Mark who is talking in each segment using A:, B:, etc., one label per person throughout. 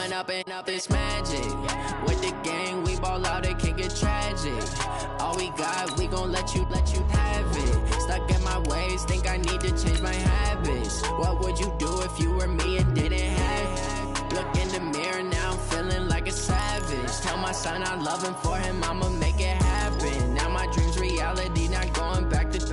A: going up and up, it's magic. With the gang, we ball out, it can get tragic. All we got, we gon' let you have it. Stuck in my ways, think I need to change my habits. What would you do if you were me and didn't have it? Look in the mirror, now I'm feeling like a savage. Tell my son I love him, for him I'ma make it happen. Now my dream's reality, not going back to.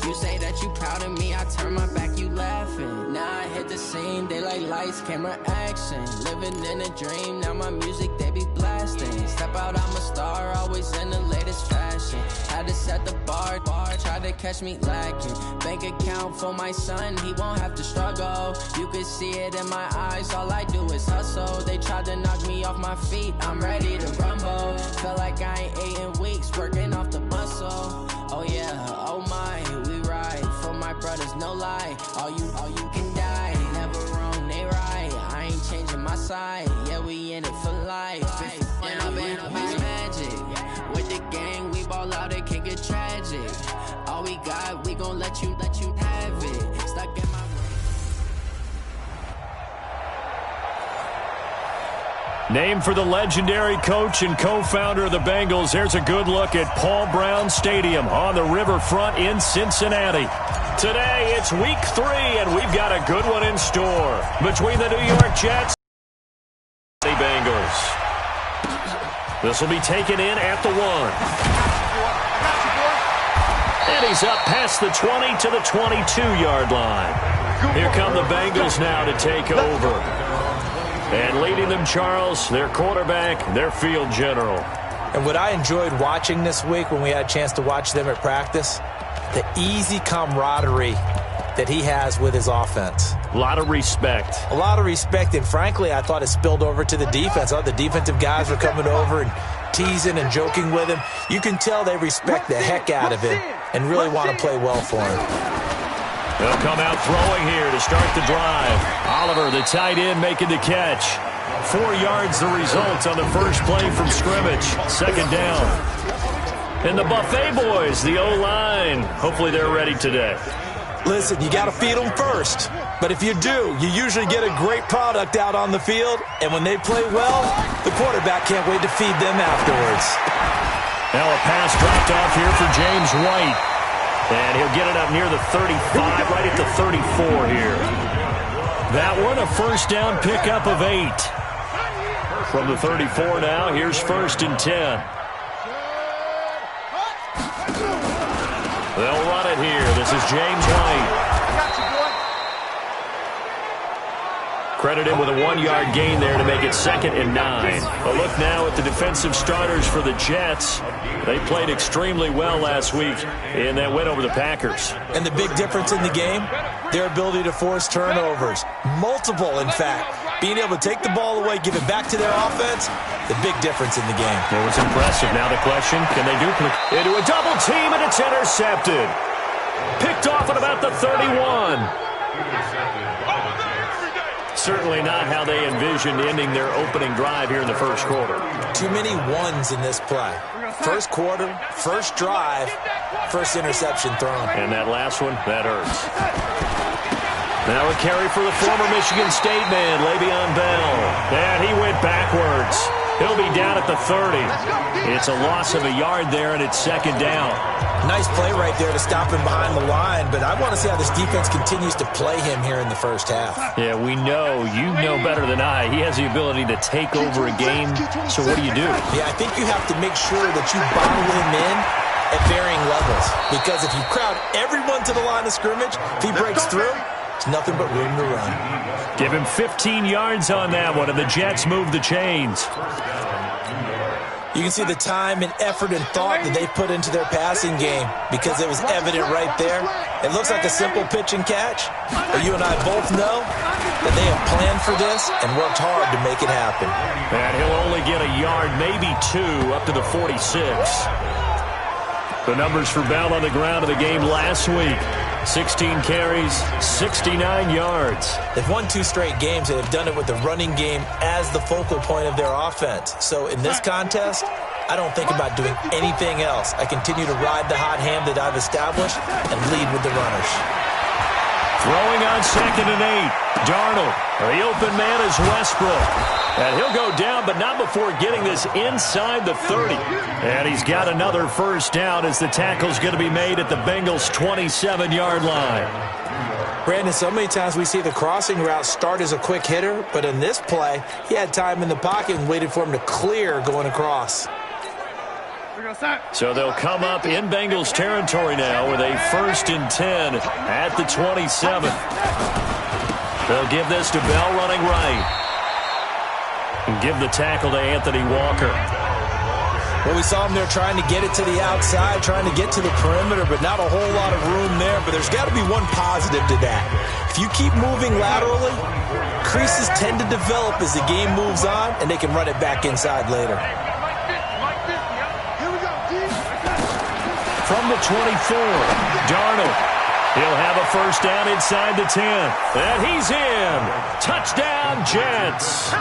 A: You say that you proud of me, I turn my back, you laughing. Now I hit the scene, they like lights, camera, action. Living in a dream, now my music, they be blasting. Step out, I'm a star, always in the latest fashion. Had to set the bar, try to catch me lacking. Bank account for my son, he won't have to struggle. You can see it in my eyes, all I do is hustle. They tried to knock me off my feet, I'm ready to rumble. Felt like I ain't ate in weeks, working off the muscle. Oh yeah, oh my, we ride for my brothers, no lie. All you can die, never wrong, they right. I ain't changing my side, yeah, we in it for life. And I've been magic. With the gang, we ball out, it can get tragic. All we got, we gon' let you have it. Stuck in my
B: Named for the legendary coach and co-founder of the Bengals, there's a good look at Paul Brown Stadium on the riverfront in Cincinnati. Today, it's week 3, and we've got a good one in store between the New York Jets and the Bengals. This will be taken in at the 1. And he's up past the 20 to the 22-yard line. Here come the Bengals now to take over. And leading them, Charles, their quarterback, their field general.
C: And what I enjoyed watching this week when we had a chance to watch them at practice, the easy camaraderie that he has with his offense.
B: A lot of respect.
C: A lot of respect, and frankly, I thought it spilled over to the defense. All the defensive guys were coming over and teasing and joking with him. You can tell they respect the heck out of him and really want to play well for him.
B: They'll come out throwing here to start the drive. Oliver, the tight end, making the catch. 4 yards the result on the first play from scrimmage. Second down. And the Buffet boys, the O-line. Hopefully they're ready today.
C: Listen, you got to feed them first. But if you do, you usually get a great product out on the field. And when they play well, the quarterback can't wait to feed them afterwards.
B: Now a pass dropped off here for James White. And he'll get it up near the 35, right at the 34 here. That one, a first down pickup of 8. From the 34 now, here's 1st and 10. They'll run it here. This is James White. Credit him with a 1-yard gain there to make it 2nd and 9. A look now at the defensive starters for the Jets. They played extremely well last week in that win over the Packers.
C: And the big difference in the game, their ability to force turnovers. Multiple, in fact. Being able to take the ball away, give it back to their offense, the big difference in the game.
B: It was impressive. Now the question, can they duplicate? Into a double team, and it's intercepted. Picked off at about the 31. Certainly not how they envisioned ending their opening drive here in the first quarter.
C: Too many ones in this play. First quarter, first drive, first interception thrown.
B: And that last one, that hurts. Now a carry for the former Michigan State man, Le'Veon Bell. And he went backwards. He'll be down at the 30. It's a loss of a yard there, and it's 2nd down.
C: Nice play right there to stop him behind the line, but I want to see how this defense continues to play him here in the first half.
B: Yeah, we know. You know better than I. He has the ability to take over a game, so what do?
C: Yeah, I think you have to make sure that you bottle him in at varying levels, because if you crowd everyone to the line of scrimmage, if he breaks through, it's nothing but room to run.
B: Give him 15 yards on that one, and the Jets move the chains.
C: You can see the time and effort and thought that they put into their passing game because it was evident right there. It looks like a simple pitch and catch, but you and I both know that they have planned for this and worked hard to make it happen.
B: And he'll only get a yard, maybe 2, up to the 46. The numbers for Bell on the ground of the game last week. 16 carries, 69 yards.
C: They've won 2 straight games, and they've done it with the running game as the focal point of their offense. So in this contest, I don't think about doing anything else. I continue to ride the hot hand that I've established and lead with the runners.
B: Throwing on 2nd and 8. Darnold. The open man is Westbrook. And he'll go down, but not before getting this inside the 30. And he's got another first down as the tackle's going to be made at the Bengals' 27-yard line.
C: Brandon, so many times we see the crossing route start as a quick hitter, but in this play, he had time in the pocket and waited for him to clear going across.
B: So they'll come up in Bengals territory now with a 1st and 10 at the 27. They'll give this to Bell running right. And give the tackle to Anthony Walker.
C: Well, we saw him there trying to get it to the outside, trying to get to the perimeter, but not a whole lot of room there. But there's got to be one positive to that. If you keep moving laterally, creases tend to develop as the game moves on, and they can run it back inside later.
B: From the 24, Darnold. He'll have a first down inside the 10. And he's in. Touchdown, Jets.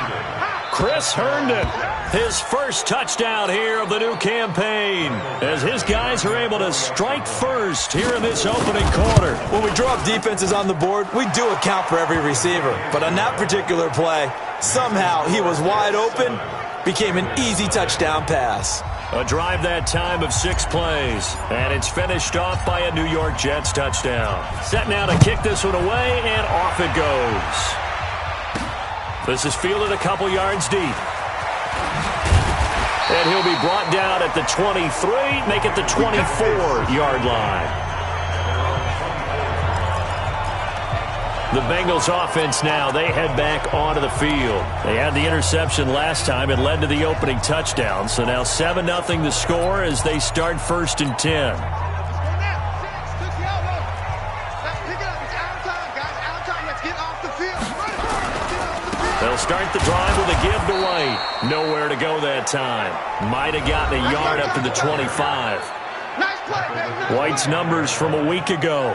B: Chris Herndon, his first touchdown here of the new campaign, as his guys are able to strike first here in this opening quarter.
C: When we draw up defenses on the board, we do account for every receiver. But on that particular play, somehow he was wide open, became an easy touchdown pass.
B: A drive that time of 6 plays, and it's finished off by a New York Jets touchdown. Set now to kick this one away, and off it goes. This is fielded a couple yards deep. And he'll be brought down at the 23, make it the 24-yard line. The Bengals offense now, they head back onto the field. They had the interception last time. It led to the opening touchdown. So now 7-0 the score as they start 1st and 10. They'll start the drive with a give to White. Nowhere to go that time. Might have gotten a yard up to the 25. White's numbers from a week ago.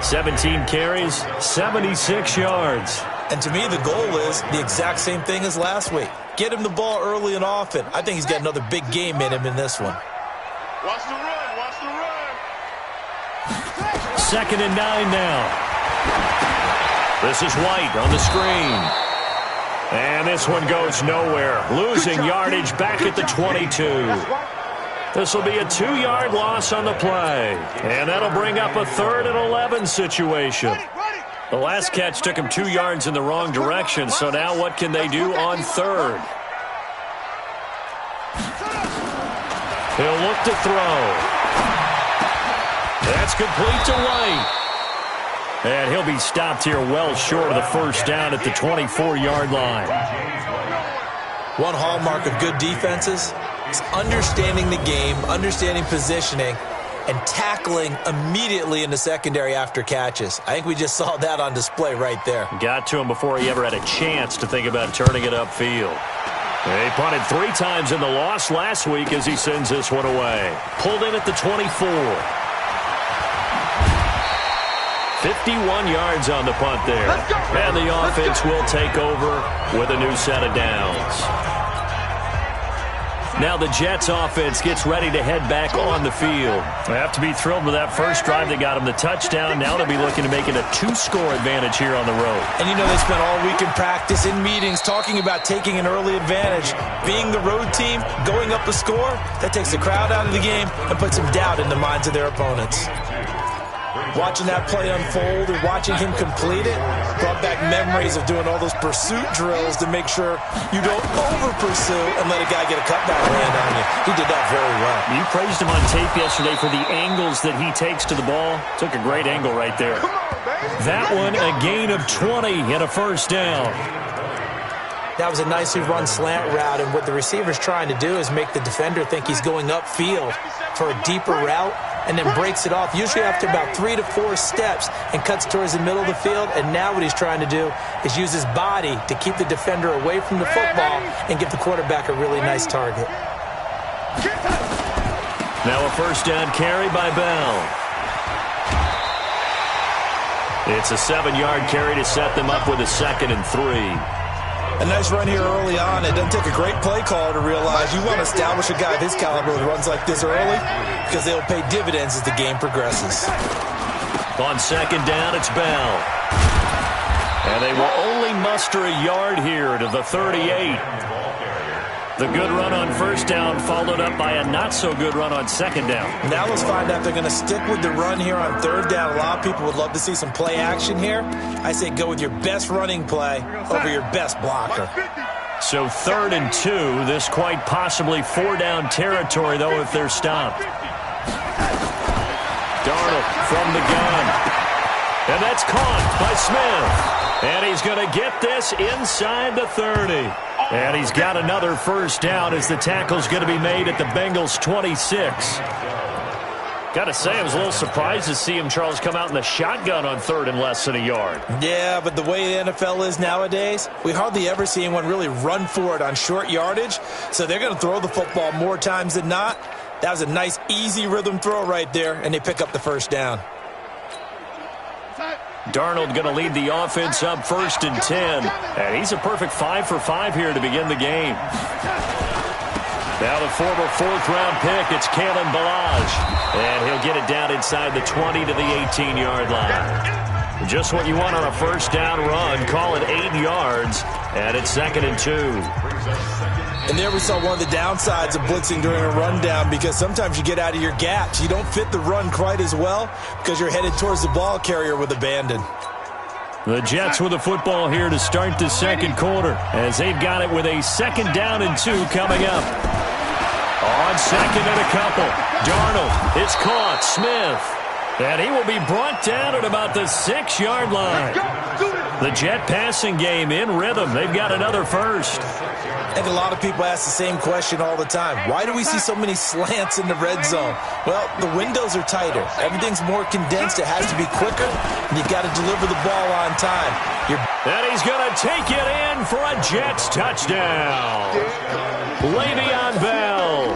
B: 17 carries, 76 yards.
C: And to me, the goal is the exact same thing as last week. Get him the ball early and often. I think he's got another big game in him in this one.
D: Watch the run, watch the run.
B: 2nd and 9 now. This is White on the screen. And this one goes nowhere. Losing yardage back at the 22. This will be a 2-yard loss on the play. And that'll bring up a 3rd and 11 situation. The last catch took him 2 yards in the wrong direction, so now what can they do on 3rd? He'll look to throw. That's complete to White. And he'll be stopped here well short of the first down at the 24-yard line.
C: One hallmark of good defenses is understanding the game, understanding positioning, and tackling immediately in the secondary after catches. I think we just saw that on display right there.
B: Got to him before he ever had a chance to think about turning it upfield. They punted 3 times in the loss last week as he sends this one away. Pulled in at the 24. 51 yards on the punt there. And the offense will take over with a new set of downs. Now the Jets offense gets ready to head back on the field. They have to be thrilled with that first drive that got them the touchdown. Now they'll be looking to make it a 2-score advantage here on the road.
C: And you know they spent all week in practice, in meetings, talking about taking an early advantage. Being the road team, going up a score, that takes the crowd out of the game and puts some doubt in the minds of their opponents. Watching that play unfold and watching him complete it brought back memories of doing all those pursuit drills to make sure you don't over-pursue and let a guy get a cutback land on you. He did that very well.
B: You praised him on tape yesterday for the angles that he takes to the ball. Took a great angle right there. That one, a gain of 20 and a first down.
C: That was a nicely run slant route, and what the receiver's trying to do is make the defender think he's going upfield for a deeper route, and then breaks it off, usually after about 3 to 4 steps, and cuts towards the middle of the field. And now what he's trying to do is use his body to keep the defender away from the football and give the quarterback a really nice target.
B: Now a first down carry by Bell. It's a 7-yard carry to set them up with a 2nd and 3.
C: A nice run here early on. It doesn't take a great play caller to realize you want to establish a guy of his caliber with runs like this early because they'll pay dividends as the game progresses.
B: On second down, it's Bell. And they will only muster a yard here to the 38. The good run on first down followed up by a not-so-good run on second down.
C: Now let's find out if they're going to stick with the run here on third down. A lot of people would love to see some play action here. I say go with your best running play over your best blocker.
B: So 3rd and 2, this quite possibly 4-down territory, though, if they're stopped. Darnold from the gun. And that's caught by Smith. And he's going to get this inside the 30. And he's got another first down as the tackle's going to be made at the Bengals' 26. Got to say, I was a little surprised to see him, Charles, come out in the shotgun on 3rd and less than a yard.
C: Yeah, but the way the NFL is nowadays, we hardly ever see anyone really run for it on short yardage. So they're going to throw the football more times than not. That was a nice, easy rhythm throw right there, and they pick up the first down.
B: Darnold going to lead the offense up 1st and 10. And he's a perfect 5 for 5 here to begin the game. Now the former 4th-round pick, it's Kalen Ballage. And he'll get it down inside the 20 to the 18-yard line. Just what you want on a first down run. Call it 8 yards. And it's 2nd and 2.
C: And there we saw one of the downsides of blitzing during a rundown, because sometimes you get out of your gaps. You don't fit the run quite as well because you're headed towards the ball carrier with abandon.
B: The Jets with the football here to start the second quarter as they've got it with a 2nd down and 2 coming up. On 2nd and a couple. Darnold, it's caught. Smith. And he will be brought down at about the 6-yard line. The Jet passing game in rhythm. They've got another first.
C: I think a lot of people ask the same question all the time. Why do we see so many slants in the red zone? Well, the windows are tighter. Everything's more condensed. It has to be quicker, and you've got to deliver the ball on time.
B: And he's going to take it in for a Jets touchdown. Le'Veon Bell,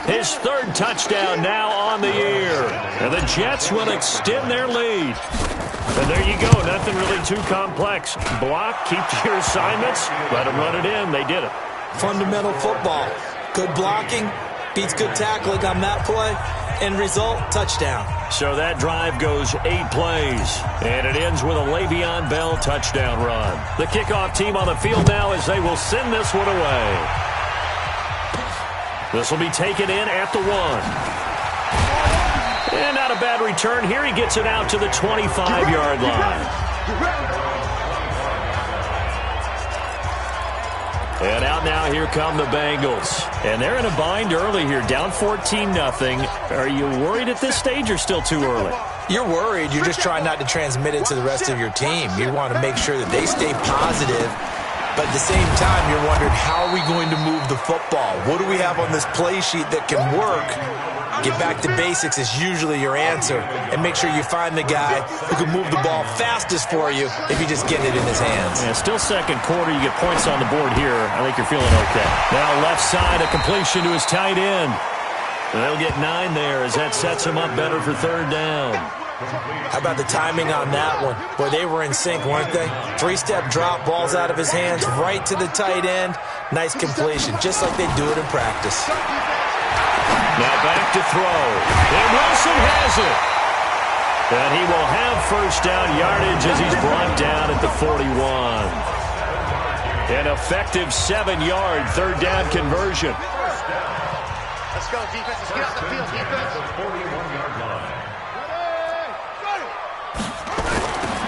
B: his 3rd touchdown now on the year. And the Jets will extend their lead. And there you go. Nothing really too complex. Block, keep to your assignments, let them run it in. They did it.
C: Fundamental football. Good blocking beats good tackling on that play. End result, touchdown.
B: So that drive goes 8 plays, and it ends with a Le'Veon Bell touchdown run. The kickoff team on the field now as they will send this one away. This will be taken in at the 1. And not a bad return here. He gets it out to the 25-yard line. And out now, here come the Bengals. And they're in a bind early here, down 14-0. Are you worried at this stage or still too early?
C: You're worried. You're just trying not to transmit it to the rest of your team. You want to make sure that they stay positive. But at the same time, you're wondering, how are we going to move the football? What do we have on this play sheet that can work? Get back to basics is usually your answer. And make sure you find the guy who can move the ball fastest for you if you just get it in his hands.
B: Yeah, still second quarter. You get points on the board here. I think you're feeling okay. Now left side, a completion to his tight end. And they'll get 9 there as that sets him up better for 3rd down.
C: How about the timing on that one? Boy, they were in sync, weren't they? 3-step drop, balls out of his hands, right to the tight end. Nice completion, just like they do it in practice.
B: Now back to throw. And Wilson has it. And he will have first down yardage as he's brought down at the 41. An effective 7-yard 3rd down conversion.
D: Let's go, defense. Let's get out the field, defense.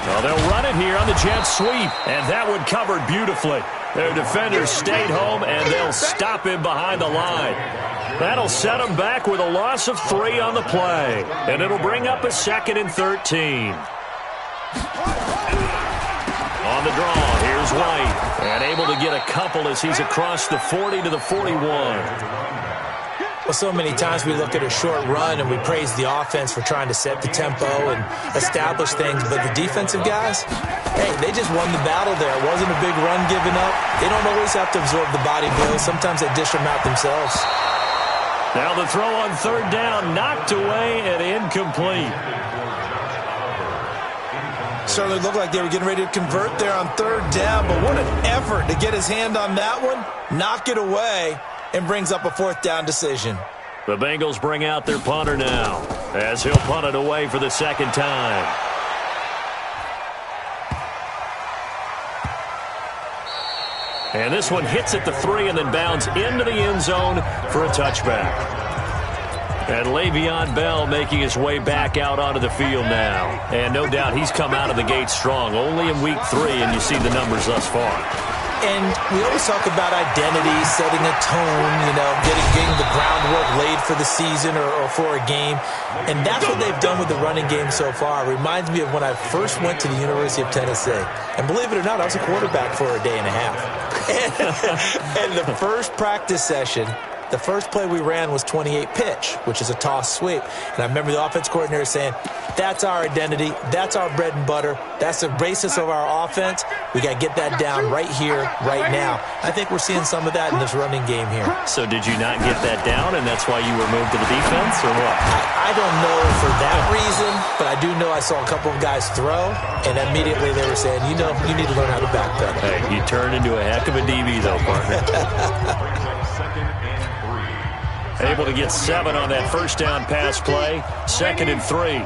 B: Well, they'll run it here on the jet sweep, and that one covered beautifully. Their defenders stayed home, and they'll stop him behind the line. That'll set him back with a loss of 3 on the play, and it'll bring up a 2nd and 13. On the draw, here's White, and able to get a couple as he's across the 40 to the 41.
C: Well, so many times we look at a short run and we praise the offense for trying to set the tempo and establish things, but the defensive guys, hey, they just won the battle there. It wasn't a big run given up. They don't always have to absorb the body blows. Sometimes they dish them out themselves.
B: Now the throw on 3rd down, knocked away and incomplete.
C: Certainly looked like they were getting ready to convert there on 3rd down, but what an effort to get his hand on that one, knock it away, and brings up a 4th down decision.
B: The Bengals bring out their punter now as he'll punt it away for the 2nd time. And this one hits at the 3 and then bounds into the end zone for a touchback. And Le'Veon Bell making his way back out onto the field now. And no doubt he's come out of the gate strong, only in week 3, and you see the numbers thus far.
C: And we always talk about identity, setting a tone, getting the groundwork laid for the season or for a game. And that's what they've done with the running game so far. It reminds me of when I first went to the University of Tennessee. And believe it or not, I was a quarterback for a day and a half. And the first practice session, the first play we ran was 28 pitch, which is a toss sweep. And I remember the offense coordinator saying, that's our identity, that's our bread and butter, that's the basis of our offense. We got to get that down right here, right now. I think we're seeing some of that in this running game here.
B: So did you not get that down, and that's why you were moved to the defense, or what?
C: I don't know for that reason, but I do know I saw a couple of guys throw, and immediately they were saying, you need to learn how to backpedal.
B: Hey, you turned into a heck of a DB, though, partner. Able to get 7 on that first down pass play. 2nd and 3.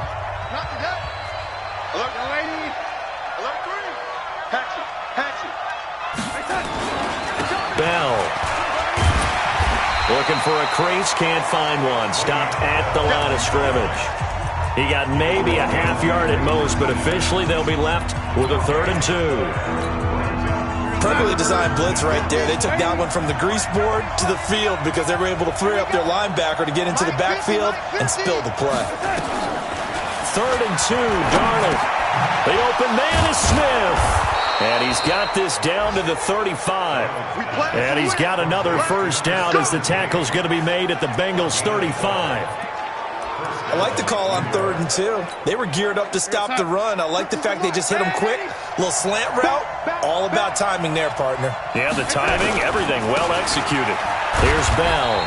B: Bell. Looking for a crease, can't find one. Stopped at the line of scrimmage. He got maybe a half yard at most, but officially they'll be left with a 3rd and 2.
C: Perfectly designed blitz right there. They took that one from the grease board to the field because they were able to free up their linebacker to get into the backfield and spill the play.
B: 3rd and 2, Darnold. The open man is Smith. And he's got this down to the 35. And he's got another first down as the tackle's going to be made at the Bengals' 35.
C: I like the call on 3rd and 2. They were geared up to stop the run. I like the fact they just hit them quick. Little slant route. All about timing there, partner.
B: Yeah, the timing, everything well executed. Here's Bell.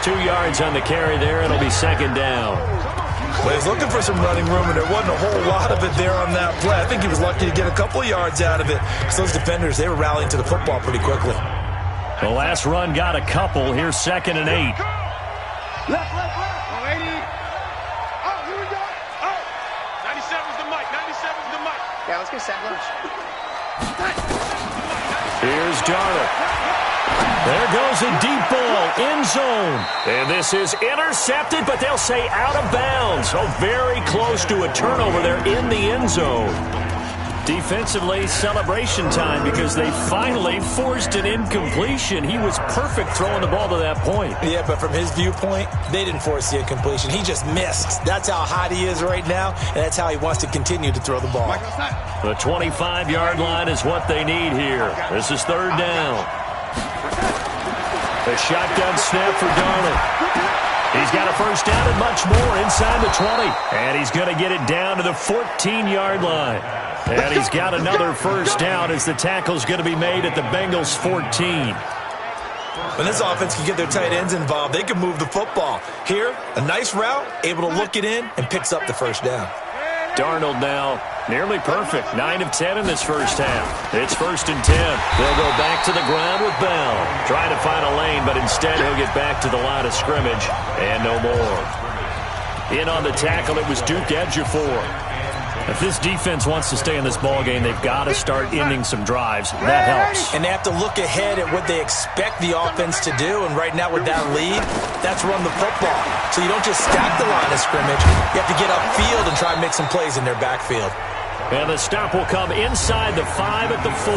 B: 2 yards on the carry there. It'll be 2nd down.
C: Well, he's looking for some running room, and there wasn't a whole lot of it there on that play. I think he was lucky to get a couple of yards out of it. Because those defenders, they were rallying to the football pretty quickly.
B: The last run got a couple. Here's 2nd and 8.
D: Left. 80. Oh, here we go. Oh, 97's the mic. 97's the mic. Yeah, let's get set lunch.
B: Here's Darnold. There goes a deep ball, end zone. And this is intercepted, but they'll say out of bounds. Oh, very close to a turnover there in the end zone. Defensively, celebration time because they finally forced an incompletion. He was perfect throwing the ball to that point.
C: Yeah, but from his viewpoint, they didn't force the incompletion. He just missed. That's how hot he is right now, and that's how he wants to continue to throw the ball.
B: The 25-yard line is what they need here. This is 3rd down. A shotgun snap for Darnold. He's got a first down and much more inside the 20. And he's going to get it down to the 14-yard line. And he's got another first down as the tackle's going to be made at the Bengals' 14.
C: When this offense can get their tight ends involved, they can move the football. Here, a nice route, able to look it in, and picks up the first down.
B: Darnold now nearly perfect. 9 of 10 in this first half. It's 1st and 10. They'll go back to the ground with Bell. Trying to find a lane, but instead he'll get back to the line of scrimmage. And no more. In on the tackle, it was Duke Ejiofor. If this defense wants to stay in this ballgame, they've got to start ending some drives. That helps.
C: And they have to look ahead at what they expect the offense to do. And right now with that lead, that's run the football. So you don't just stack the line of scrimmage. You have to get upfield and try and make some plays in their backfield.
B: And the stop will come inside the 5 at the 4.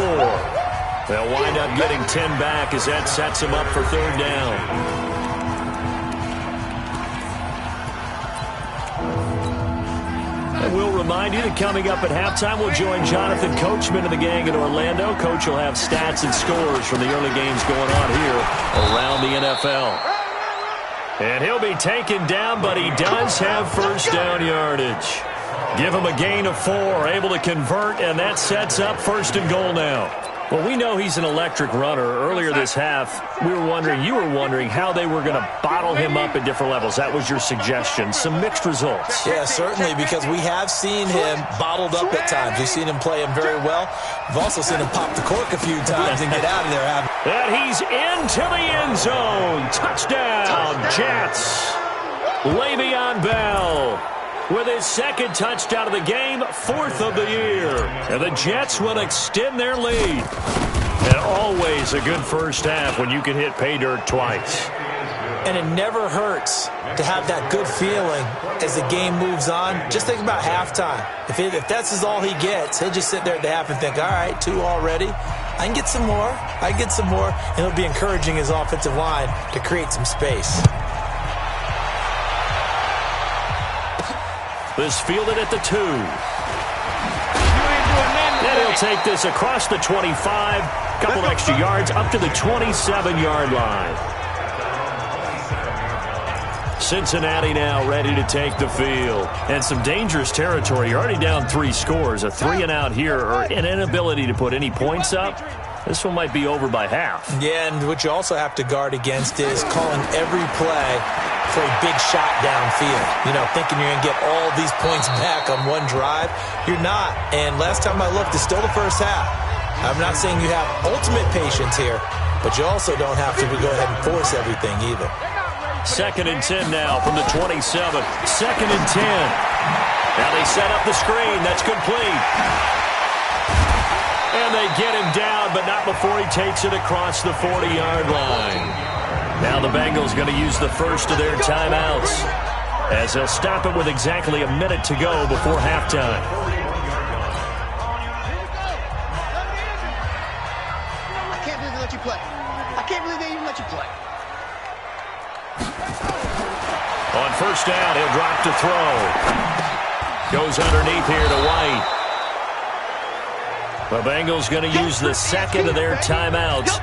B: They'll wind up getting 10 back as that sets them up for 3rd down. And we'll remind you that coming up at halftime, we'll join Jonathan Coachman of the gang in Orlando. Coach will have stats and scores from the early games going on here around the NFL. And he'll be taken down, but he does have first down yardage. Give him a gain of 4, able to convert, and that sets up 1st and goal now. Well, we know he's an electric runner. Earlier this half, you were wondering how they were going to bottle him up at different levels. That was your suggestion. Some mixed results.
C: Yeah, certainly, because we have seen him bottled up at times. We've seen him play him very well. We've also seen him pop the cork a few times and get out of there.
B: And he's into the end zone. Touchdown, Jets. Le'Veon Bell with his 2nd touchdown of the game, 4th of the year. And the Jets will extend their lead. And always a good first half when you can hit pay dirt twice.
C: And it never hurts to have that good feeling as the game moves on. Just think about halftime. If that's all he gets, he'll just sit there at the half and think, all right, 2 already. I can get some more. I can get some more. And he'll be encouraging his offensive line to create some space.
B: This fielded at the 2. And he'll take this across the 25. Couple extra yards up to the 27-yard line. Cincinnati now ready to take the field. And some dangerous territory. You're already down 3 scores. A 3-and-out here, or an inability to put any points up. This one might be over by half.
C: Yeah, and what you also have to guard against is calling every play for a big shot downfield. You know, thinking you're going to get all these points back on one drive. You're not. And last time I looked, it's still the first half. I'm not saying you have ultimate patience here, but you also don't have to go ahead and force everything either.
B: 2nd and 10 now from the 27. 2nd and 10. Now they set up the screen. That's complete. And they get him down, but not before he takes it across the 40-yard line. Now the Bengals going to use the first of their timeouts, as they'll stop it with exactly a minute to go before halftime.
D: I can't believe they let you play. I can't believe they even let you play.
B: On first down, he'll drop to throw. Goes underneath here to White. The Bengals going to use the second of their timeouts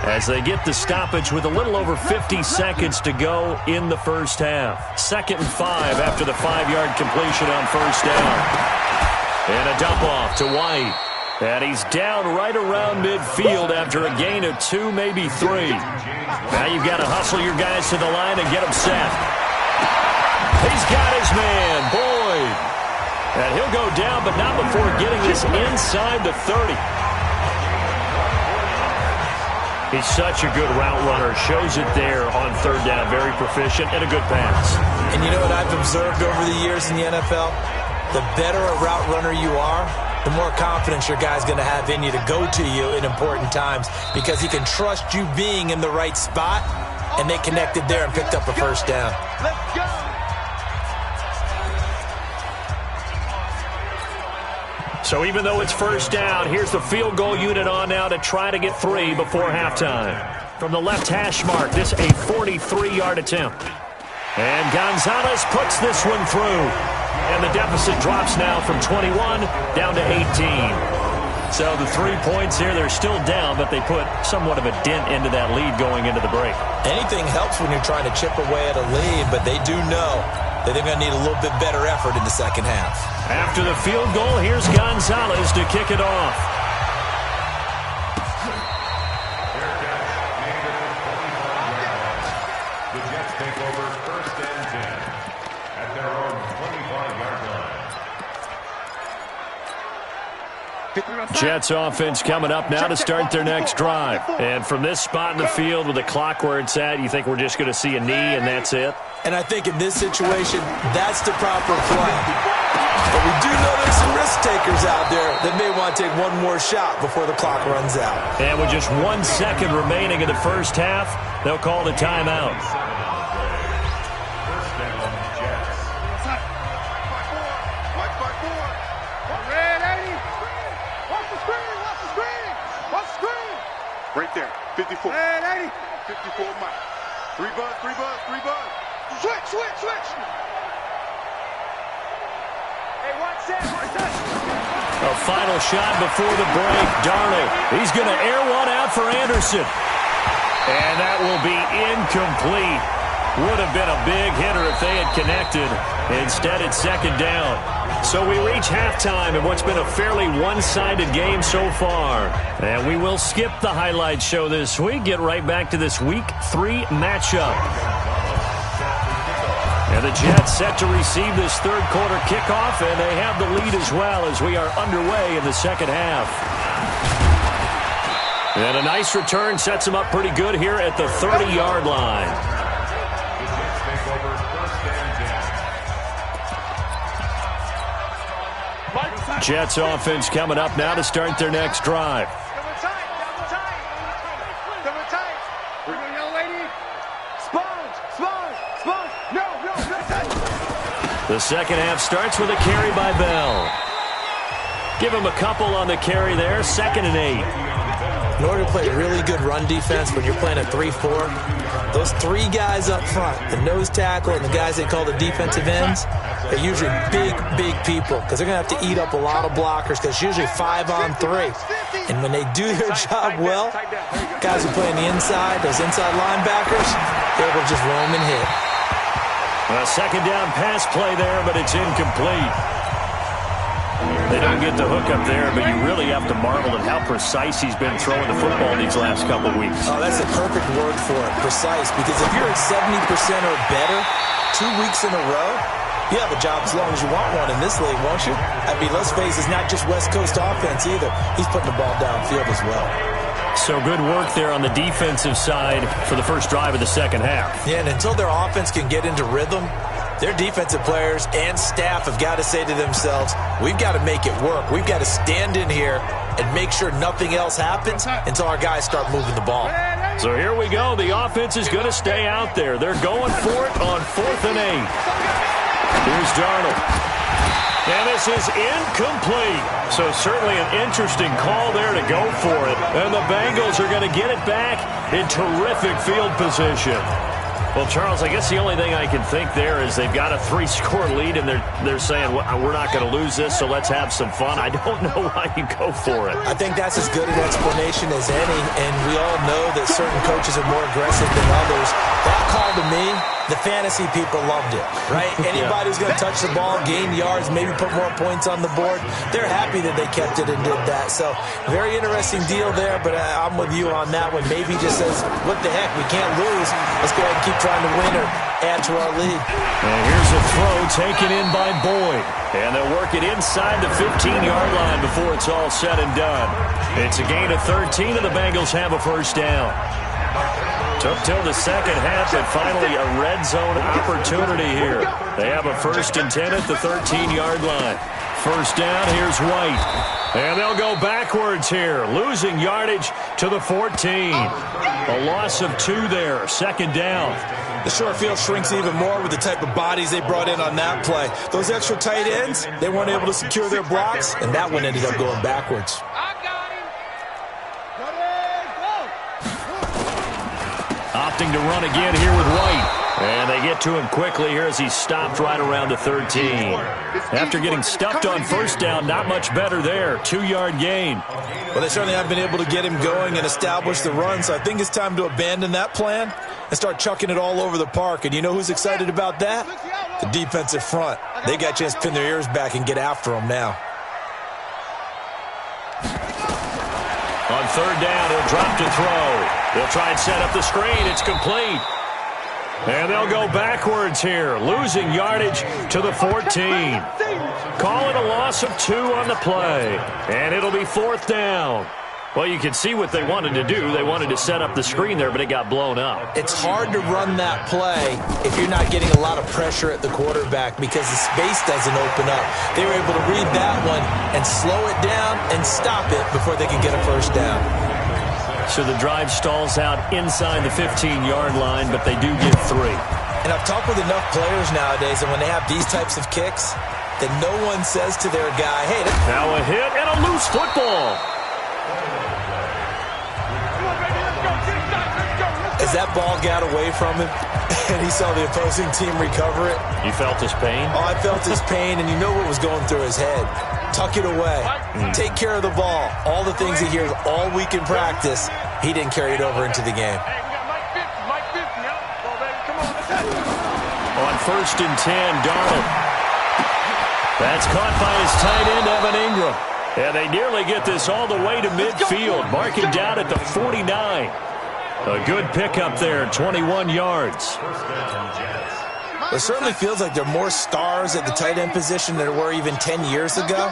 B: as they get the stoppage with a little over 50 seconds to go in the first half. 2nd and 5 after the 5-yard completion on first down. And a dump off to White. And he's down right around midfield after a gain of 2, maybe 3. Now you've got to hustle your guys to the line and get them set. He's got his man, Boyd. And he'll go down, but not before getting this inside the 30. He's such a good route runner. Shows it there on 3rd down. Very proficient and a good pass.
C: And you know what I've observed over the years in the NFL? The better a route runner you are, the more confidence your guy's going to have in you to go to you in important times, because he can trust you being in the right spot, and they connected there and picked up a first down.
D: Let's go.
B: So even though it's first down, here's the field goal unit on now to try to get 3 before halftime. From the left hash mark, this a 43-yard attempt. And Gonzalez puts this one through. And the deficit drops now from 21 down to 18. So the 3 points here, they're still down, but they put somewhat of a dent into that lead going into the break.
C: Anything helps when you're trying to chip away at a lead, but they do know that they're going to need a little bit better effort in the second half.
B: After the field goal, here's Gonzalez to kick it off.
E: The Jets take over 1st and 10 at their own 25-yard line.
B: Jets offense coming up now to start their next drive. And from this spot in the field with the clock where it's at, you think we're just going to see a knee and that's it?
C: And I think in this situation, that's the proper play. But we do know there's some risk takers out there that may want to take one more shot before the clock runs out.
B: And with just 1 second remaining in the first half, they'll call the timeout.
D: Right there, 54. 54 Mike. 3 buzz. Switch. Hey, one set.
B: A final shot before the break. Darnold, he's going to air one out for Anderson. And that will be incomplete. Would have been a big hitter if they had connected. Instead, it's 2nd down. So we reach halftime in what's been a fairly one-sided game so far. And we will skip the highlight show this week. Get right back to this Week 3 matchup. And the Jets set to receive this third quarter kickoff, and they have the lead as well as we are underway in the second half. And a nice return sets them up pretty good here at the 30-yard line. Jets offense coming up now to start their next drive. The second half starts with a carry by Bell. Give him a couple on the carry there, 2nd and 8.
C: In order to play really good run defense when you're playing a 3-4, those 3 guys up front, the nose tackle and the guys they call the defensive ends, they're usually big people because they're going to have to eat up a lot of blockers because it's usually 5-on-3. And when they do their job well, guys who play on the inside, those inside linebackers, they're able to just roam and hit.
B: A second down pass play there, but it's incomplete. They don't get the hook up there, but you really have to marvel at how precise he's been throwing the football these last couple weeks.
C: Oh, that's a perfect word for it, precise, because if you're at 70% or better 2 weeks in a row, you have a job as long as you want one in this league, won't you? I mean, let's face it, it's not just West Coast offense either. He's putting the ball downfield as well.
B: So good work there on the defensive side for the first drive of the second half.
C: Yeah, and until their offense can get into rhythm, their defensive players and staff have got to say to themselves, we've got to make it work. We've got to stand in here and make sure nothing else happens until our guys start moving the ball.
B: So here we go. The offense is going to stay out there. They're going for it on 4th and 8. Here's Darnold. And this is incomplete. So certainly an interesting call there to go for it. And the Bengals are going to get it back in terrific field position. Well, Charles, I guess the only thing I can think there is they've got a 3-score lead, and they're saying, well, we're not going to lose this, so let's have some fun. I don't know why you go for it.
C: I think that's as good an explanation as any, and we all know that certain coaches are more aggressive than others. That call to me, the fantasy people loved it, right? Anybody who's going to touch the ball, gain yards, maybe put more points on the board, they're happy that they kept it and did that. So very interesting deal there, but I'm with you on that one. Maybe he just says, what the heck, we can't lose. Let's go ahead and keep trying to win or add to our lead.
B: And here's a throw taken in by Boyd. And they'll work it inside the 15-yard line before it's all said and done. It's a gain of 13, and the Bengals have a first down. Took till the second half, but finally a red zone opportunity here. They have a 1st and 10 at the 13-yard line. First down, here's White. And they'll go backwards here, losing yardage to the 14. A loss of 2 there, 2nd down.
C: The short field shrinks even more with the type of bodies they brought in on that play. Those extra tight ends, they weren't able to secure their blocks, and that one ended up going backwards.
B: Opting to run again here with White. And they get to him quickly here as he's stopped right around the 13. After getting stuffed on first down, not much better there. 2-yard gain.
C: Well, they certainly haven't been able to get him going and establish the run, so I think it's time to abandon that plan and start chucking it all over the park. And you know who's excited about that? The defensive front. They got a chance to pin their ears back and get after him now.
B: On 3rd down, he'll drop to throw. They'll try and set up the screen. It's complete. And they'll go backwards here, losing yardage to the 14. Call it a loss of 2 on the play. And it'll be 4th down. Well, you can see what they wanted to do. They wanted to set up the screen there, but it got blown up.
C: It's hard to run that play if you're not getting a lot of pressure at the quarterback because the space doesn't open up. They were able to read that one and slow it down and stop it before they could get a first down.
B: So the drive stalls out inside the 15-yard line, but they do get 3.
C: And I've talked with enough players nowadays, and when they have these types of kicks, that no one says to their guy, hey,
B: now a hit and a loose football.
C: As that ball got away from him, and he saw the opposing team recover it.
B: You felt his pain?
C: Oh, I felt his pain, and you know what was going through his head. Tuck it away. Take care of the ball. All the things he hears all week in practice, he didn't carry it over into the game.
B: On 1st and 10, Darnold. That's caught by his tight end, Evan Ingram. And they nearly get this all the way to midfield, marking down at the 49. A good pickup there, 21 yards.
C: It certainly feels like there are more stars at the tight end position than there were even 10 years ago.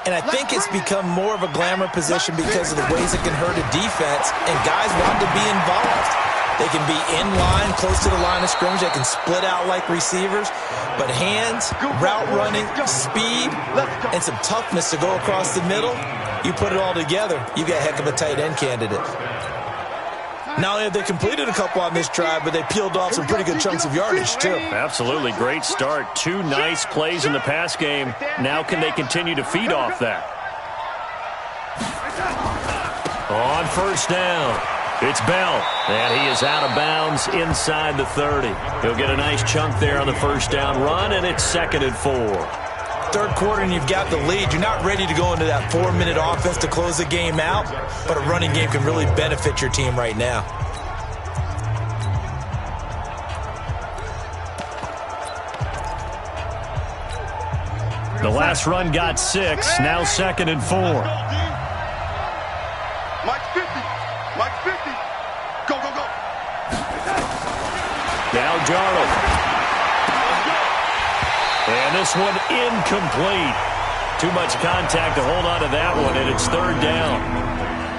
C: And I think it's become more of a glamour position because of the ways it can hurt a defense, and guys want to be involved. They can be in line, close to the line of scrimmage. They can split out like receivers. But hands, route running, speed, and some toughness to go across the middle, you put it all together, you got a heck of a tight end candidate. Not only have they completed a couple on this drive, but they peeled off some pretty good chunks of yardage, too.
B: Absolutely. Great start. 2 nice plays in the pass game. Now can they continue to feed off that? On first down, it's Bell, and he is out of bounds inside the 30. He'll get a nice chunk there on the first down run, and it's 2nd and 4.
C: Third quarter and you've got the lead. You're not ready to go into that 4-minute offense to close the game out, but a running game can really benefit your team right now.
B: The last run got 6, now 2nd and 4.
D: Mike 50. Mike 50. Go, go, go.
B: Now Darnold. And this one incomplete. Too much contact to hold on to that one, and it's 3rd down.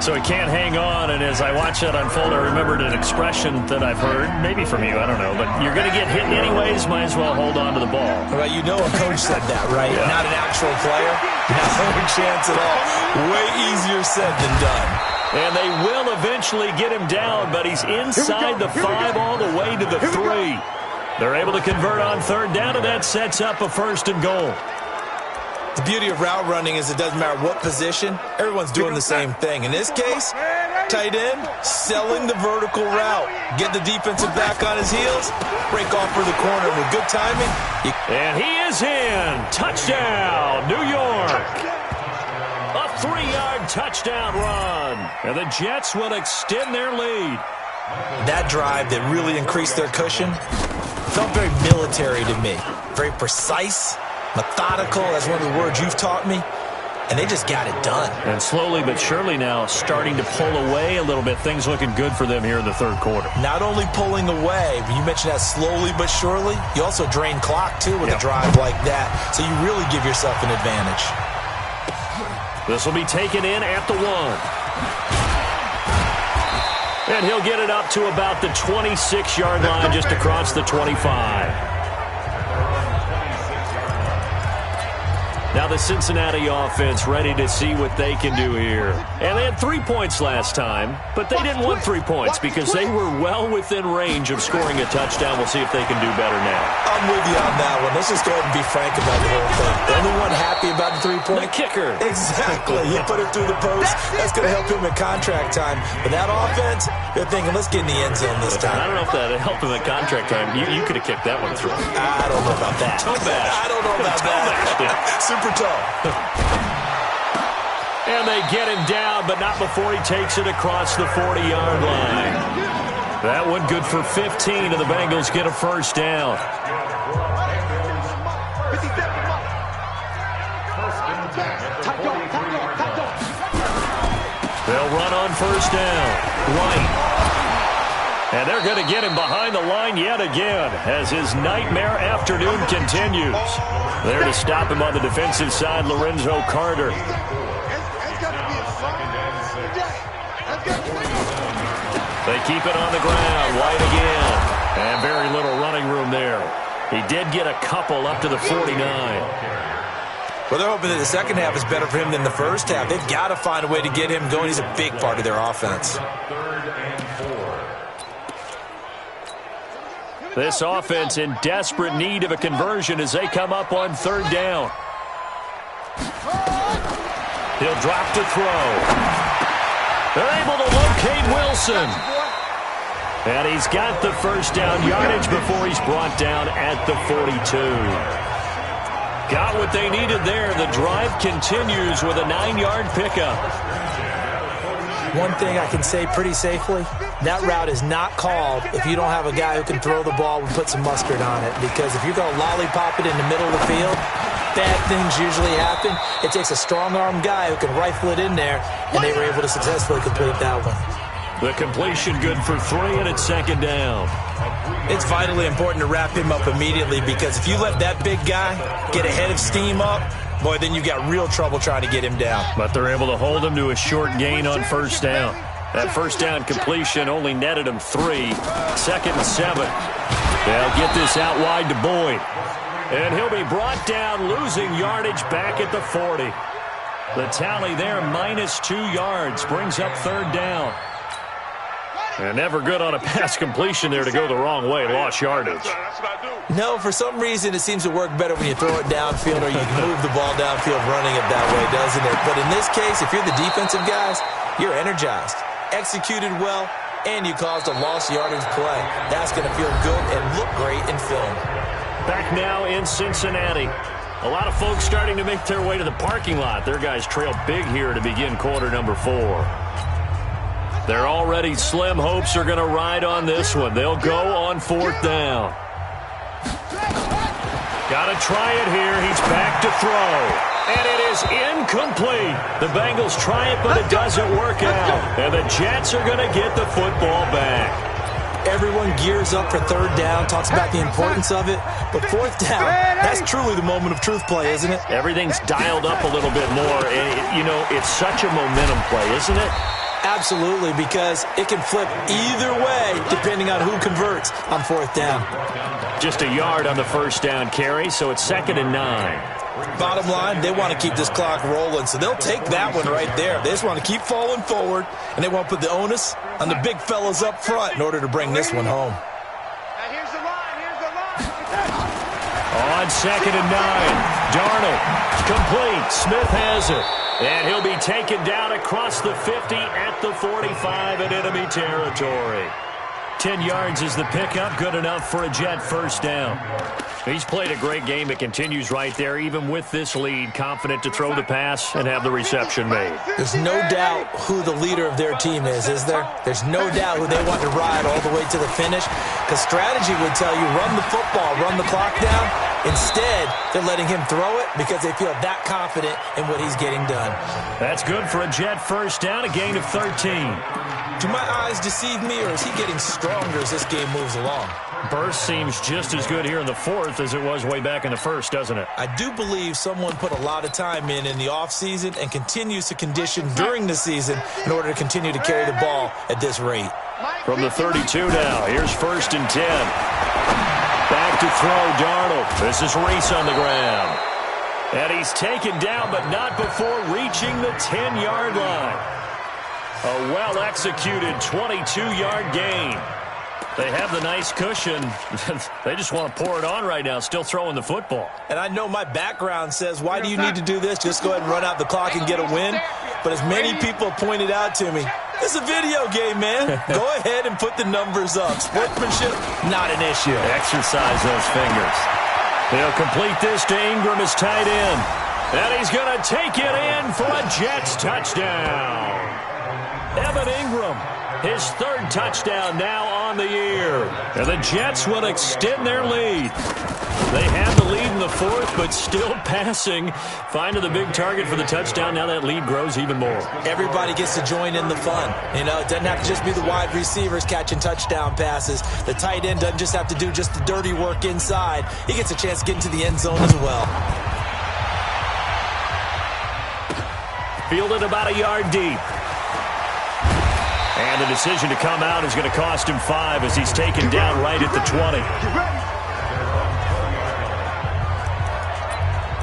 B: So he can't hang on, and as I watch that unfold, I remembered an expression that I've heard, maybe from you, I don't know, but you're going to get hit anyways, might as well hold on to the ball.
C: Well, you know a coach said that, right? Yeah. Not an actual player. Not a chance at all. Way easier said than done.
B: And they will eventually get him down, but he's inside the 5 all the way to the 3. They're able to convert on 3rd down, and that sets up a 1st and goal.
C: The beauty of route running is it doesn't matter what position. Everyone's doing the same thing. In this case, tight end, selling the vertical route. Get the defensive back on his heels, break off for the corner with good timing.
B: And he is in. Touchdown, New York. A 3-yard touchdown run. And the Jets will extend their lead.
C: That drive that really increased their cushion felt very military to me. Very precise, methodical. That's one of the words you've taught me. And they just got it done.
B: And slowly but surely now starting to pull away a little bit. Things looking good for them here in the 3rd quarter.
C: Not only pulling away, but you mentioned that slowly but surely. You also drain clock, too, with a drive like that. So you really give yourself an advantage.
B: This will be taken in at the 1. And he'll get it up to about the 26-yard line, just across the 25. Now the Cincinnati offense ready to see what they can do here. And they had 3 points last time, but they didn't want 3 points because they were well within range of scoring a touchdown. We'll see if they can do better now.
C: I'm with you on that one. Let's just go ahead and be frank about the whole thing. The only one happy about the 3-point?
B: The kicker.
C: Exactly. He put it through the post. That's going to help him in contract time. But that offense, they're thinking, let's get in the end zone this time.
B: I don't know if that helped him in contract time. You could have kicked that one through.
C: I don't know about that.
B: Toe bash.
C: I don't know about that. Super toe.
B: And they get him down, but not before he takes it across the 40-yard line. That one good for 15, and the Bengals get a 1st down. They'll run on 1st down. Right. And they're going to get him behind the line yet again as his nightmare afternoon continues. There to stop him on the defensive side, Lorenzo Carter. They keep it on the ground. White again. And very little running room there. He did get a couple up to the 49.
C: Well, they're hoping that the second half is better for him than the first half. They've got to find a way to get him going. He's a big part of their offense.
B: This offense in desperate need of a conversion as they come up on 3rd down. He'll drop to throw. They're able to locate Wilson. And he's got the 1st down yardage before he's brought down at the 42. Got what they needed there. The drive continues with a 9-yard pickup.
C: One thing I can say pretty safely, that route is not called if you don't have a guy who can throw the ball and put some mustard on it. Because if you're going to lollipop it in the middle of the field, bad things usually happen. It takes a strong-armed guy who can rifle it in there, and they were able to successfully complete that one.
B: The completion good for 3, and it's 2nd down.
C: It's vitally important to wrap him up immediately because if you let that big guy get a head of steam up, boy, then you've got real trouble trying to get him down.
B: But they're able to hold him to a short gain on 1st down. That 1st down completion only netted him 3. 2nd and 7. They'll get this out wide to Boyd. And he'll be brought down, losing yardage back at the 40. The tally there, -2 yards, brings up 3rd down. And never good on a pass completion there to go the wrong way. Lost yardage.
C: No, for some reason it seems to work better when you throw it downfield or you move the ball downfield running it that way, doesn't it? But in this case, if you're the defensive guys, you're energized, executed well, and you caused a lost yardage play. That's going to feel good and look great in film.
B: Back now in Cincinnati. A lot of folks starting to make their way to the parking lot. Their guys trail big here to begin quarter number 4. Their already slim hopes are going to ride on this one. They'll go on 4th down. Got to try it here. He's back to throw. And it is incomplete. The Bengals try it, but it doesn't work out. And the Jets are going to get the football back.
C: Everyone gears up for 3rd down, talks about the importance of it. But 4th down, that's truly the moment of truth play, isn't it?
B: Everything's dialed up a little bit more. You know, it's such a momentum play, isn't it?
C: Absolutely, because it can flip either way depending on who converts on 4th down.
B: Just a yard on the 1st down carry, so it's 2nd and 9.
C: Bottom line, they want to keep this clock rolling, so they'll take that one right there. They just want to keep falling forward, and they want to put the onus on the big fellas up front in order to bring this one home.
D: Here's the line.
B: On 2nd and 9, Darnold, complete. Smith has it. And he'll be taken down across the 50 at the 45 in enemy territory. 10 yards is the pickup, good enough for a Jet 1st down. He's played a great game. It continues right there, even with this lead, confident to throw the pass and have the reception made.
C: There's no doubt who the leader of their team is there? There's no doubt who they want to ride all the way to the finish, because strategy would tell you run the football, run the clock down. Instead, they're letting him throw it because they feel that confident in what he's getting done.
B: That's good for a Jet 1st down, a gain of 13.
C: Do my eyes deceive me, or is he getting stronger as this game moves along?
B: Burst seems just as good here in the 4th as it was way back in the 1st, doesn't it?
C: I do believe someone put a lot of time in the offseason and continues to condition during the season in order to continue to carry the ball at this rate.
B: From the 32 now, here's 1st and 10. Back to throw, Darnold. This is Reese on the ground. And he's taken down, but not before reaching the 10-yard line. A well-executed 22-yard gain. They have the nice cushion. They just want to pour it on right now, still throwing the football.
C: And I know my background says, why do you need to do this? Just go ahead and run out the clock and get a win. But as many people pointed out to me, this is a video game, man. Go ahead and put the numbers up. Sportsmanship, not an issue.
B: Exercise those fingers. They'll complete this to Ingram as tight end. And he's going to take it in for a Jets touchdown. Evan Ingram, his 3rd touchdown now on the year. And the Jets will extend their lead. They have the lead in the 4th, but still passing. Finding the big target for the touchdown. Now that lead grows even more.
C: Everybody gets to join in the fun. You know, it doesn't have to just be the wide receivers catching touchdown passes. The tight end doesn't just have to do just the dirty work inside. He gets a chance to get into the end zone as well.
B: Fielded about a yard deep. And the decision to come out is going to cost him 5 as he's taken down right at the 20.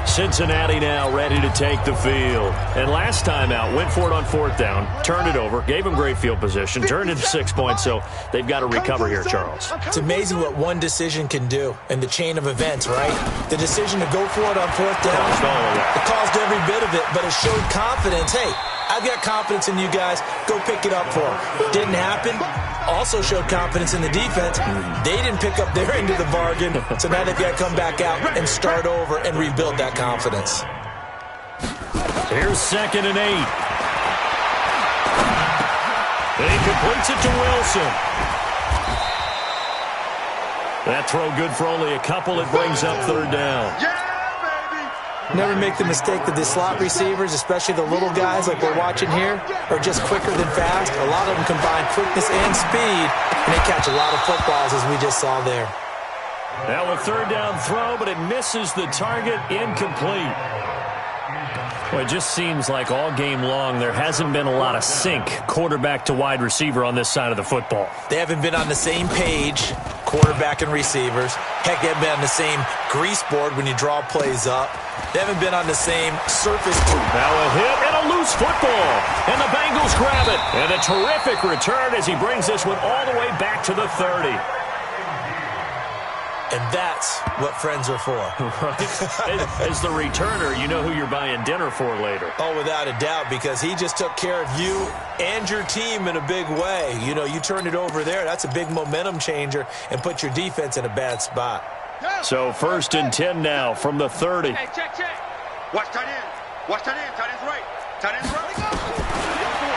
B: Cincinnati now ready to take the field. And last time out, went for it on 4th down, turned it over, gave him great field position, turned it to 6 points, so they've got to recover here, Charles.
C: It's amazing what one decision can do in the chain of events, right? The decision to go for it on 4th down, it caused every bit of it, but it showed confidence. Hey, I've got confidence in you guys. Go pick it up for them. Didn't happen. Also showed confidence in the defense. They didn't pick up their end of the bargain, so now they've got to come back out and start over and rebuild that confidence.
B: Here's 2nd and 8. And he completes it to Wilson. That throw good for only a couple. It brings up 3rd down.
C: Never make the mistake that the slot receivers, especially the little guys like we're watching here, are just quicker than fast. A lot of them combine quickness and speed, and they catch a lot of footballs, as we just saw there.
B: Now a 3rd down throw, but it misses the target, incomplete. Well, it just seems like all game long there hasn't been a lot of sync quarterback to wide receiver on this side of the football.
C: They haven't been on the same page, quarterback and receivers. Heck, they haven't been on the same grease board when you draw plays up. They haven't been on the same surface.
B: Now a hit and a loose football. And the Bengals grab it. And a terrific return as he brings this one all the way back to the 30.
C: And that's what friends are for.
B: Right? As the returner, you know who you're buying dinner for later.
C: Oh, without a doubt, because he just took care of you and your team in a big way. You know, you turned it over there. That's a big momentum changer and put your defense in a bad spot.
B: So 1st and 10 now from the 30.
D: Hey, check. Watch tight end. Watch tight end. Tight end's right. Tight end's right.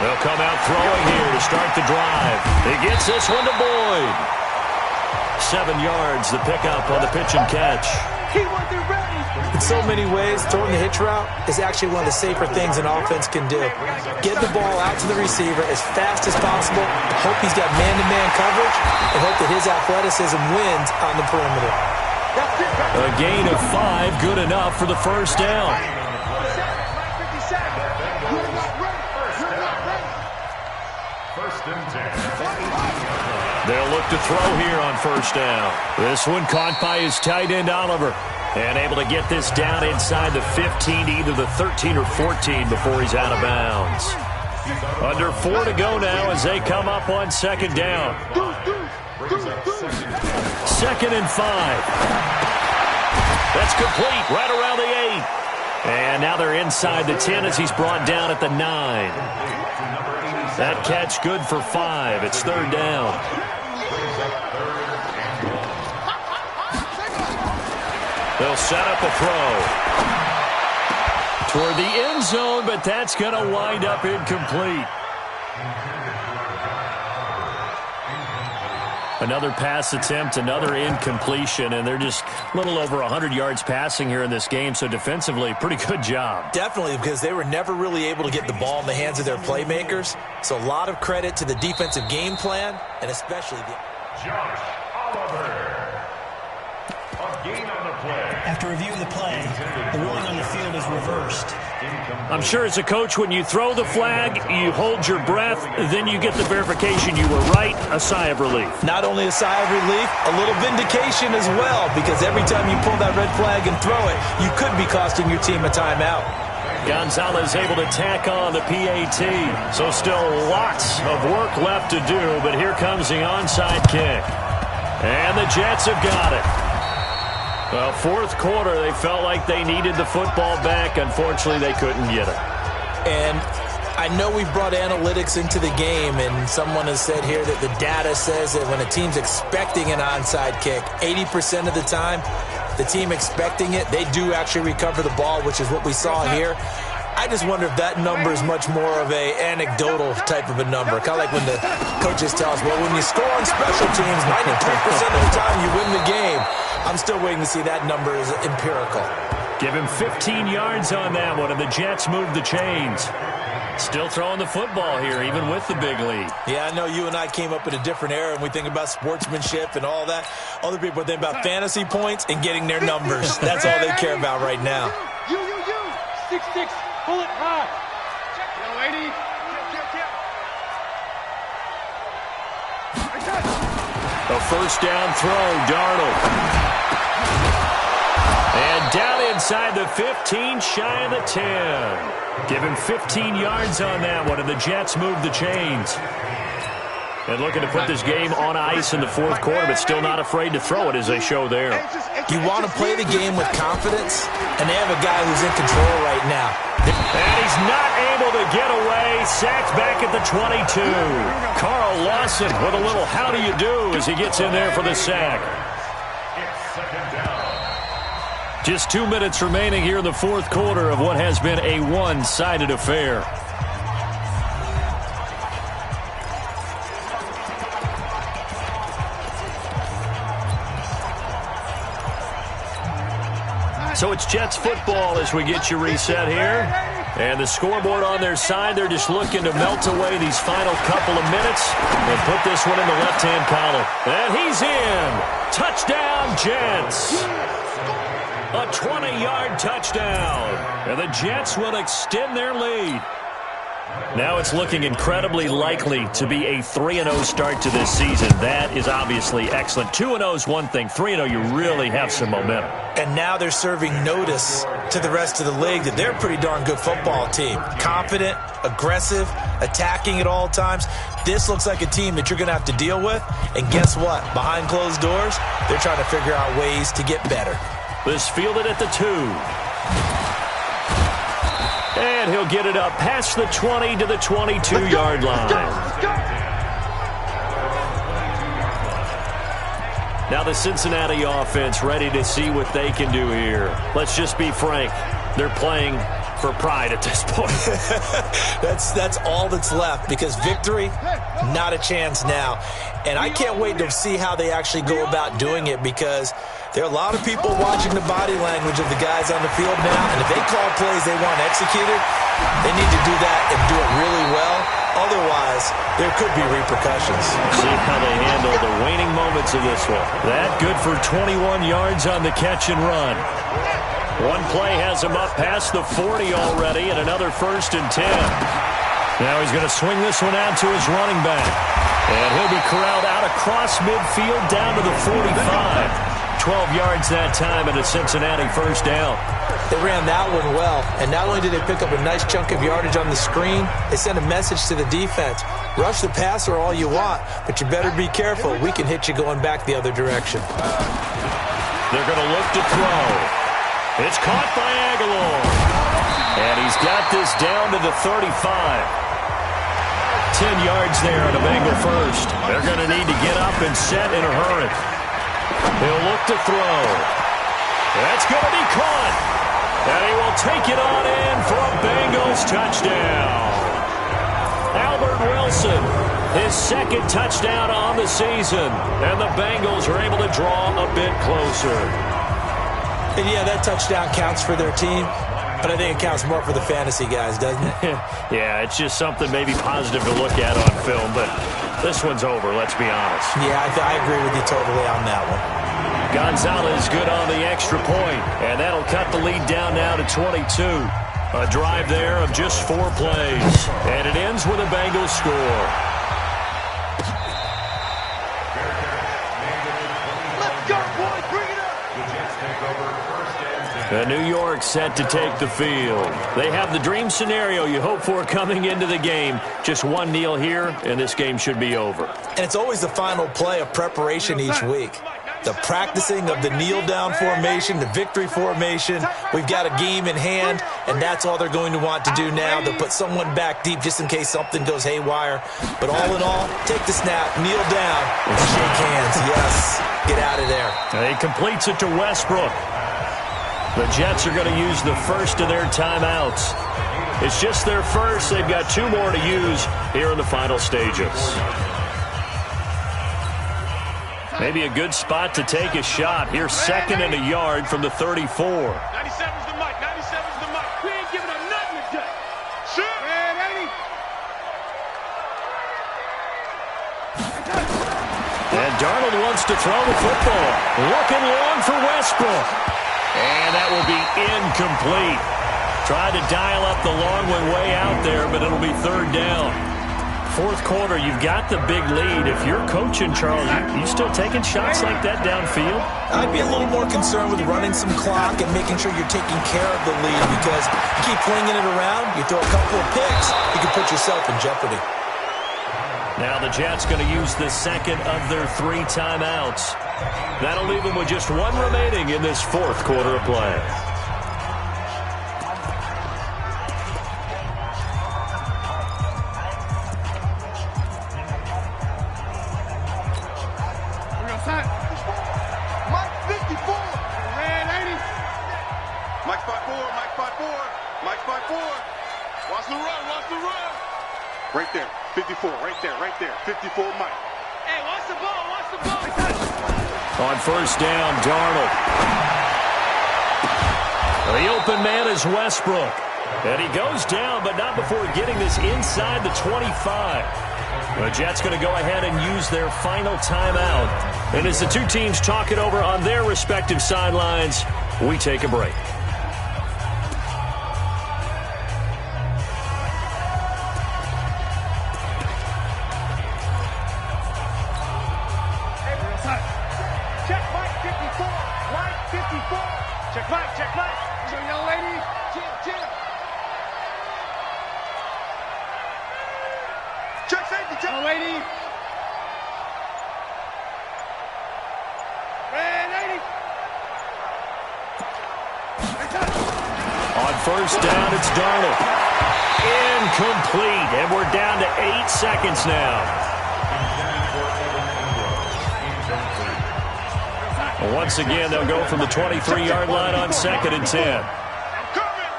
B: They'll come out throwing here to start the drive. He gets this one to Boyd. 7 yards, the pickup on the pitch and catch.
C: In so many ways, throwing the hitch route is actually one of the safer things an offense can do. Get the ball out to the receiver as fast as possible, hope he's got man-to-man coverage, and hope that his athleticism wins on the perimeter.
B: A gain of 5, good enough for the first down.
E: First and 10.
B: They'll look to throw here on first down. This one caught by his tight end, Oliver. And able to get this down inside the 15 to either the 13 or 14 before he's out of bounds. Under 4 to go now as they come up on second down. 2nd and 5. That's complete right around the 8. And now they're inside the 10 as he's brought down at the 9. That catch good for 5. It's 3rd down. They'll set up a throw toward the end zone, but that's going to wind up incomplete. Another pass attempt, another incompletion, and they're just a little over 100 yards passing here in this game, so defensively, pretty good job.
C: Definitely, because they were never really able to get the ball in the hands of their playmakers. So a lot of credit to the defensive game plan, and especially the...
E: Josh Oliver. A gain on the play.
F: After reviewing the play, the ruling on the field is reversed.
B: I'm sure as a coach, when you throw the flag, you hold your breath, then you get the verification you were right, a sigh of relief.
C: Not only a sigh of relief, a little vindication as well, because every time you pull that red flag and throw it, you could be costing your team a timeout.
B: Gonzalez able to tack on the PAT. So still lots of work left to do, but here comes the onside kick. And the Jets have got it. Well, 4th quarter, they felt like they needed the football back. Unfortunately, they couldn't get it.
C: And I know we've brought analytics into the game, and someone has said here that the data says that when a team's expecting an onside kick, 80% of the time, the team expecting it, they do actually recover the ball, which is what we saw here. I just wonder if that number is much more of a anecdotal type of a number. Kind of like when the coaches tell us, well, when you score on special teams, 93% of the time you win the game. I'm still waiting to see that number is empirical.
B: Give him 15 yards on that one, and the Jets move the chains. Still throwing the football here, even with the big lead.
C: Yeah, I know you and I came up in a different era, and we think about sportsmanship and all that. Other people think about fantasy points and getting their numbers. That's all they care about right now.
D: You. 6-6. Pull it high. Yo, 80.
B: A first down throw, Darnold. And down inside the 15, shy of the 10. Give him 15 yards on that one, and the Jets move the chains. And looking to put this game on ice in the 4th quarter, but still not afraid to throw it as they show there.
C: You want to play the game with confidence, and they have a guy who's in control right now.
B: And he's not able to get away. Sacked back at the 22. Carl Lawson with a little how do you do as he gets in there for the sack. Just 2 minutes remaining here in the 4th quarter of what has been a one-sided affair. So it's Jets football as we get you reset here. And the scoreboard on their side, they're just looking to melt away these final couple of minutes and put this one in the left-hand column. And he's in. Touchdown, Jets. A 20-yard touchdown. And the Jets will extend their lead. Now it's looking incredibly likely to be a 3-0 start to this season. That is obviously excellent. 2-0 is one thing. 3-0, you really have some momentum.
C: And now they're serving notice to the rest of the league that they're a pretty darn good football team. Confident, aggressive, attacking at all times. This looks like a team that you're going to have to deal with. And guess what? Behind closed doors, they're trying to figure out ways to get better.
B: This fielded at the 2. And he'll get it up past the 20 to the 22-yard line. Now the Cincinnati offense ready to see what they can do here. Let's just be frank. They're playing for pride at this point.
C: That's all that's left, because victory, not a chance now. And I can't wait to see how they actually go about doing it, because there are a lot of people watching the body language of the guys on the field now, and if they call plays they want executed, they need to do that and do it really well. Otherwise, there could be repercussions.
B: See how they handle the waning moments of this one. That good for 21 yards on the catch and run. One play has him up past the 40 already, and another 1st and 10. Now he's going to swing this one out to his running back. And he'll be corralled out across midfield down to the 45. 12 yards that time and a Cincinnati 1st down.
C: They ran that one well, and not only did they pick up a nice chunk of yardage on the screen, they sent a message to the defense. Rush the passer all you want, but you better be careful. We can hit you going back the other direction.
B: They're going to look to throw. It's caught by Aguilar. And he's got this down to the 35. 10 yards there on a Bengal 1st. They're going to need to get up and set in a hurry. He'll look to throw. That's going to be caught. And he will take it on in for a Bengals touchdown. Albert Wilson, his 2nd touchdown on the season. And the Bengals are able to draw a bit closer.
C: And yeah, that touchdown counts for their team, but I think it counts more for the fantasy guys, doesn't it?
B: Yeah, it's just something maybe positive to look at on film, but this one's over, let's be honest.
C: Yeah, I agree with you totally on that one.
B: Gonzalez good on the extra point, and that'll cut the lead down now to 22. A drive there of just 4 plays, and it ends with a Bengals score.
D: Let's go, boys. Bring it up.
B: The New York set to take the field. They have the dream scenario you hope for coming into the game. Just one kneel here, and this game should be over.
C: And it's always the final play of preparation each week. The practicing of the kneel-down formation, the victory formation. We've got a game in hand, and that's all they're going to want to do now. They'll put someone back deep just in case something goes haywire. But all in all, take the snap, kneel down, and shake hands. Yes, get out of there.
B: And he completes it to Westbrook. The Jets are going to use the first of their timeouts. It's just their first. They've got 2 more to use here in the final stages. Maybe a good spot to take a shot. Here's 2nd and a yard from the 34.
D: 97's the mic. 97's the mic. We ain't giving up nothing today. Shoot. Man, 80.
B: And Darnold wants to throw the football. Looking long for Westbrook. And that will be incomplete. Tried to dial up the long one way out there, but it'll be 3rd down. 4th quarter, you've got the big lead. If you're coaching, Charles, you still taking shots like that downfield?
C: I'd be a little more concerned with running some clock and making sure you're taking care of the lead, because you keep flinging it around, you throw a couple of picks, you can put yourself in jeopardy.
B: Now the Jets going to use the 2nd of their 3 timeouts. That'll leave them with just 1 remaining in this 4th quarter of play.
D: Right there, 54, right there, 54, Mike. Hey, watch the ball.
B: On 1st down, Darnold. The open man is Westbrook. And he goes down, but not before getting this inside the 25. The Jets going to go ahead and use their final timeout. And as the 2 teams talk it over on their respective sidelines, we take a break.
D: Check Mike 54. Mike 54. Check Mike. Check Mike. So, young lady. Check. Check safety. Check. Young lady. Red 80.
B: On first down, it's Darnold. Incomplete, and we're down to 8 seconds now. Once again, they'll go from the 23-yard line on 2nd and 10.
D: I'm coming.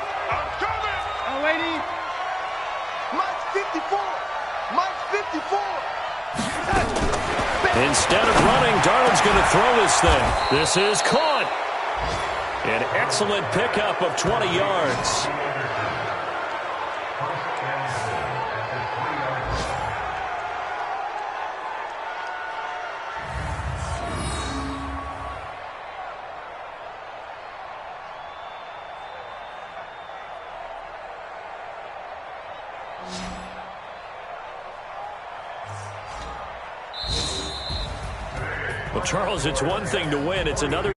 D: Young lady. Mike 54. Mike 54.
B: Instead of running, Darnold's going to throw this thing. This is caught. An excellent pickup of 20 yards. Well, Charles, it's one thing to win. It's another.